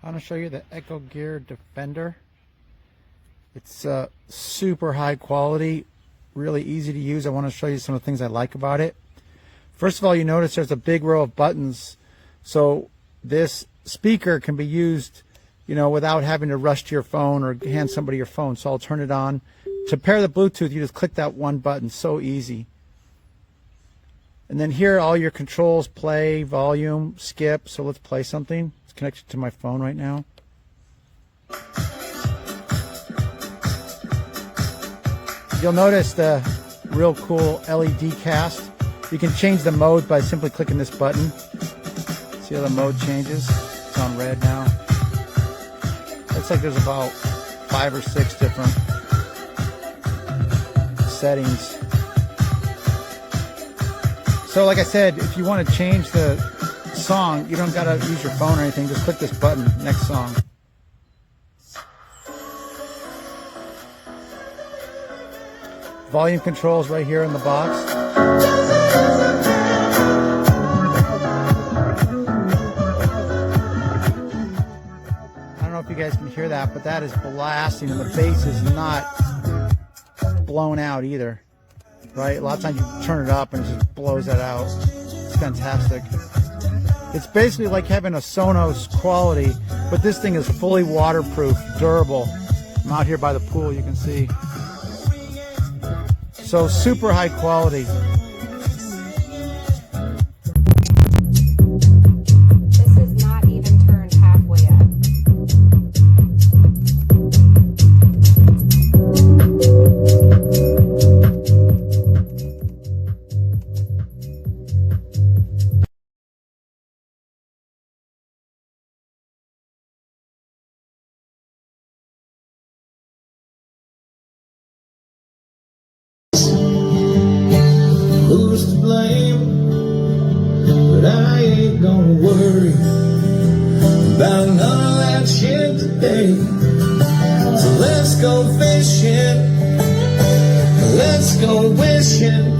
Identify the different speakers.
Speaker 1: I want to show you the ECOXGEAR Defender. It's super high quality, really easy to use. I want to show you some of the things I like about it. First of all, you notice there's a big row of buttons, so this speaker can be used, you know, without having to rush to your phone or hand somebody your phone. So I'll turn it on. To pair the Bluetooth, you just click that one button. So easy. And then here, all your controls: play, volume, skip. So let's play something. It's connected to my phone right now. You'll notice the real cool LED cast. You can change the mode by simply clicking this button. See how the mode changes? It's on red now. Looks like there's about 5 or 6 different settings. So like I said, if you want to change the song, you don't gotta use your phone or anything. Just click this button, next song. Volume controls right here in the box. I don't know if you guys can hear that, but that is blasting, and the bass is not blown out either. Right? A lot of times you turn it up and it just blows that out. It's fantastic. It's basically like having a Sonos quality, but this thing is fully waterproof, durable. I'm out here by the pool, you can see. So super high quality.
Speaker 2: This is not even turned halfway up.
Speaker 3: Who's to blame? But I ain't gonna worry about none of that shit today. So let's go fishing, let's go wishing